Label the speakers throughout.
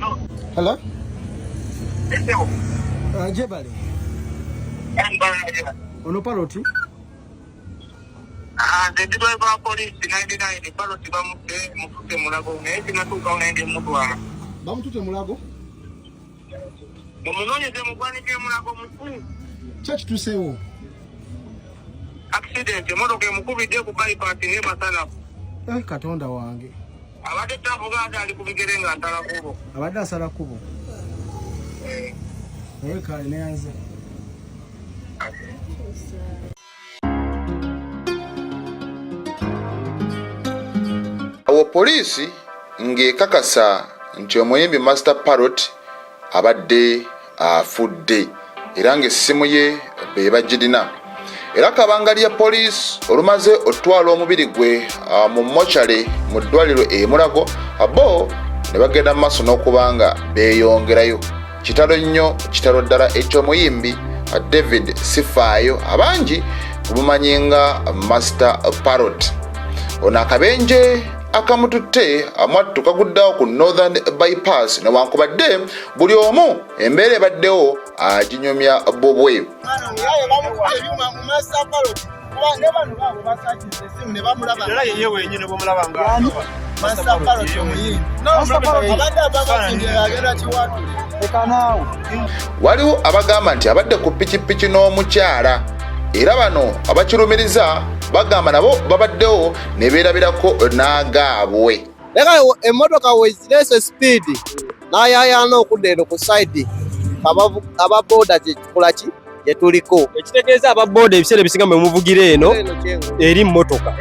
Speaker 1: Hello? Jebale. Ono Parrot?
Speaker 2: The driver police 99 Parrot bamute mulago naye sinatuuka nende mutwala.
Speaker 1: Bamutute mulago?
Speaker 2: Mumunonyeze mugwanike mulago mukulu.
Speaker 1: Church tusewo.
Speaker 2: Accident emotoka emukubidde ku bypass ne Masanafu.
Speaker 1: Katonda wange.
Speaker 2: Abadde tavuga ali kubigere nga atala kubo.
Speaker 1: Abadde asala kubo. Kale neyanze.
Speaker 3: Awo poliisi ng'ekakasa nti omuyimbi Master Parrot abadde afudde era ng'essimu ye be bagirina. Era kabanga lya poliisi olumaze otwala omubiri gwe mu mochale mu ddwaliro Mulago abo ne bagenda maaso n'okubanga beeyongerayo. Kitalo nnyo, kitalo ddala eky'omuyimbi David Sifaayo abangi kumumanyi nga Master Parrot. Ono akabenje akamututte amwattu kaguddawo ku Northern Bypass newankubadde buli omu embeera ebaddewo aginyumya bobwe. Waliwo abagamba nti abadde ku pikipiki n'omukyala era bano abakirumiriza bagamba nabo babaddewo ne beerabirako n'agaabwe.
Speaker 4: Leka emmotoka wezireese speed n'ayaayaana okudda eno ku side ababooda kikola ki gye tuliko.
Speaker 5: Ekitegeeza ababooda ebiseera ebisinga mwe muvugira eno eri mmotoka.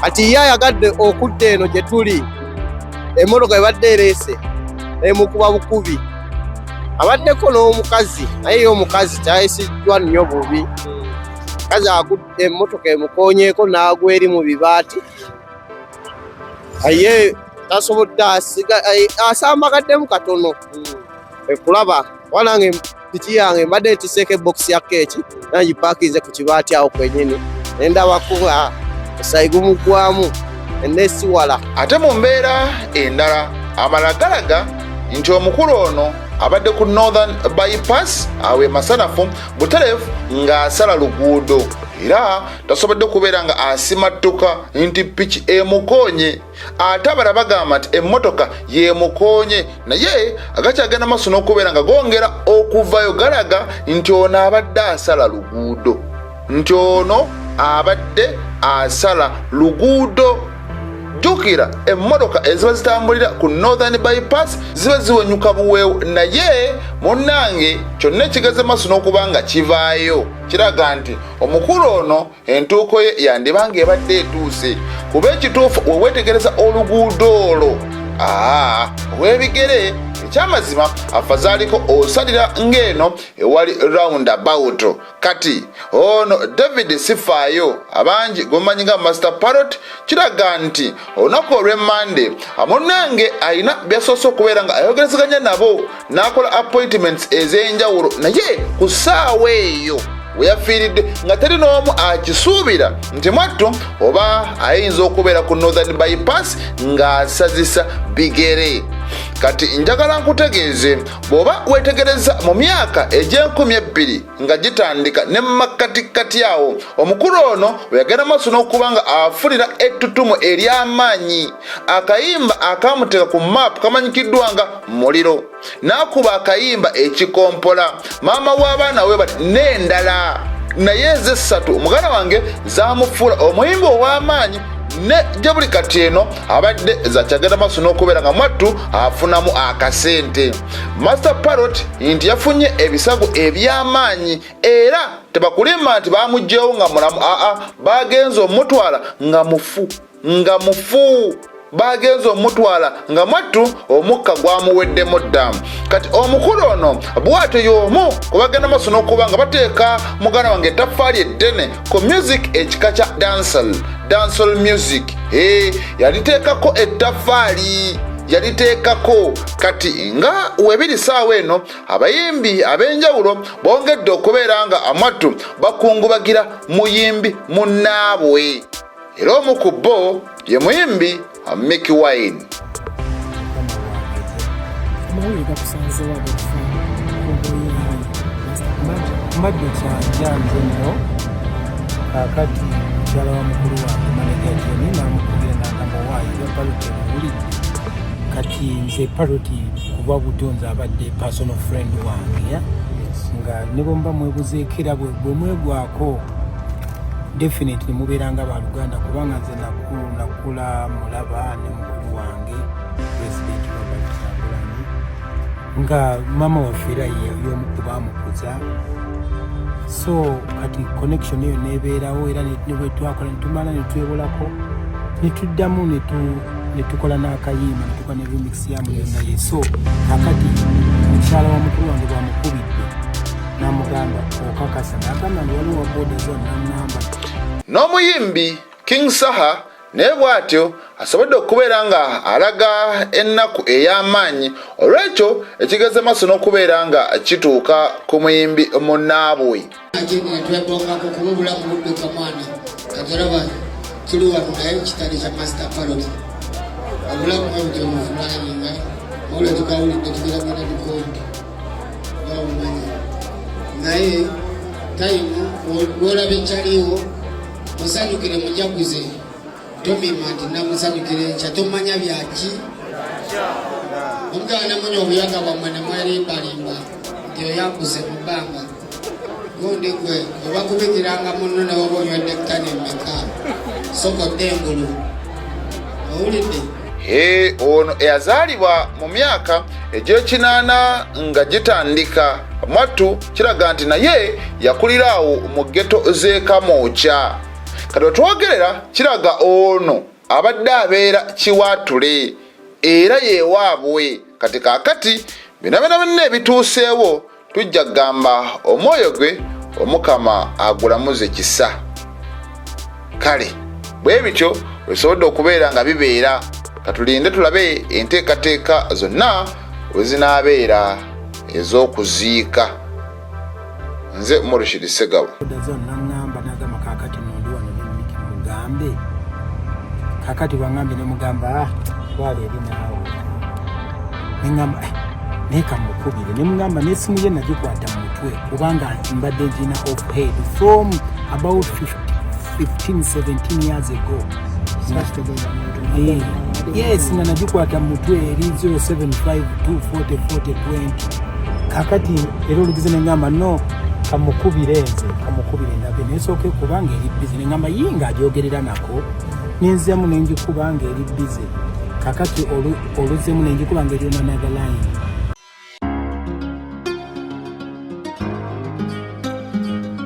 Speaker 4: Kati ye ayagadde okudda eno gye tuli emmotoka ebadde ereese emukuba bukubi. Abaddeko n'omukazi naye ye omukazi kyayisiddwa nnyo bubi. Kazi agudde emmotoka emukoonyeeko n'agwa eri mu bibaati. Ye tasobodde asambagaddemu katono. Ekulaba wanange piki yange mbadde ntiseeko ebokisi ya keeki nagipaakinze ku kibaati awo kwenyini nendabakuba osayi gumugwamu enesiwala.
Speaker 3: Ate mu mbeera endala amala galaga nti omukulu ono abadde ku Northern Bypass awe Masanafu butereevu ng'asala luguudo era tasobodde kubeera nga asimattuka nti piki emukoonye. Ate abala bagamba nti emmotoka yemukoonye naye agakyagenda maaso n'okubeera nga gongera okuvayo galaga nti ono abadde asala luguudo. Nti ono abadde asala luguudo. Jukira emmotoka eziba zitambulira ku Northern Bypass ziba ziwenyuka buweewo naye munnange kyonna ekigeze maaso n'okubanga kivaayo kiraga nti omukulu ono entuuko ye yandibanga ebadde etuuse kuba ekituufu weweetegereza oluguudo olwo ow'ebigere ekyamazima afazaaliko osalira ng'eno ewali roundabout. Kati ono David Sifaayo abangi gumanyi nga Master Parrot kiraga nti olunaku olw'Emmande munnange alina byasoose okubeera nga ayogerezeganya nabo n'akola appointments ez'enjawulo naye ku ssaawa eyo weyafiiridde nga teri n'omu akisuubira nti mwattu oba ayinza okubeera ku Northern Bypass ng'asazisa bigere. Kati njagala nkutegeeze bw'oba weetegereza mu myaka egy'enkumi nga gitandika ne mmakkatikati awo omukulu ono weyagenda maaso n'okuba nga afulira ettutumu ery'amaanyi. Akayimba akamuteeka ku maapu kamanyikiddwa nga Muliro n'akuba akayimba ekikompola maama w'abaana we bati n'endala naye ez'essatu muganda wange zaamufuula omuyimba ow'amaanyi ne gye buli kati eno abadde zakyagenda maaso n'okubeera nga mwattu afunamu akasente. Master Parrot nti yafunye ebisago eby'amaanyi era tebakulimba nti baamugyewo nga mulamu bagenza omutwala nga mufu bagenza omutwala nga mwattu omukka gwamuweddemu ddamu. Kati omukulu ono bw'atyo y'omu kubagenda maaso n'okuba nga bateeka muganda wange ettaffaali eddene ku music ekika kya dancehall music. Yaliteekako ettaffaali yaliteekako. Kati nga webiri ssaawa eno abayimbi ab'enjawulo bongedde okubeera nga mwattu bakungubagira muyimbi munnaabwe era omu ku bo ye muyimbi Mickey Wine.
Speaker 6: amawulire gakusanzeewo agakufa oboyaayi
Speaker 7: mbadde kyanjanze nno kakati mukyala wa mukulu wange maneja joni namukubira n'agamba waayi ya Parrot ewuli kati nze Parrot kuba butonzi abadde personal friend wange nga ne bwe muba mwebuzeekera bwe mwegwako definitely mubeeranga baluganda kubanga nze nakula mulaba ne mukulu wange president Kyagulanyi nga mama waffe era y'omu ku baamukuza so kati connection eyo nebeerawo era nebwe twakola netumala netwebolako netuddamu netukola n'akayimba netukola ne remix yamu yonna ye so kakati mukyala wa mukulu wange bwamukubidde namugamba okakasa nagamba nti waliwo waboda zonna namba
Speaker 3: n'omuyimbi King Saha naye bw'atyo asobodde okubeera nga alaga ennaku ey'amaanyi olw'ekyo ekigeze maaso n'okubeera nga kituuka ku muyimbi munnaabwe
Speaker 8: twebongako kuba obulamu budduka mwana kajaraba kiri wano naye kitali kya Master Parrot obulamu bwebutyomufulayinga mawule tukawulidde tugeragera tukondi babumanyi naye tayimu lwolaba ekyaliwo musanyukire mujaguze tomima nti namusanyukire nkya tomanya byaki omugana munya obuyaga bwammwe nemwerimbalimba nti oyaguze mu bbanga gundi gwe obakubikiranga muno ne waba onywedde kkane mmeka sokodde engulu owulidde
Speaker 3: ono eyazaalibwa mu myaka egy'ekinaana nga gitandika mwattu kiraga nti naye yakulira awo mu ggeto z'e Kamwokya kati otwogerera kiraga ono abadde abeera kiwaatule era yeewaabwe kati kaakati bino byonna ebituuseewo tujja kugamba omwoyo gwe omukama agulamuze kisa kale bwe bityo bisobodde okubeera nga bibeera katulinde tulabe enteekateeka zonna wezinaabeera ez'okuziika nze Murshid Segawa
Speaker 7: zonna nagamba kakati nondi wano nemiki mugambe kakati bwaŋŋambye nemugamba twala eri naawe neŋŋamba naye kamukubire nemugamba n'essimu ye nagikwata mu mutwe kubanga mbadde ngina off head from about 15-17 years ago yes nga nagikwata mu mutwe eri 0752404020 kakati era olugize neŋŋamba no kamukubire nze kamukubire ndabe nesooke kubanga eri bize neŋŋamba yinga agyogerera nako nenzemu nenjikuba nga eri bize kakati oluzemu nenjikuba nga eri on another line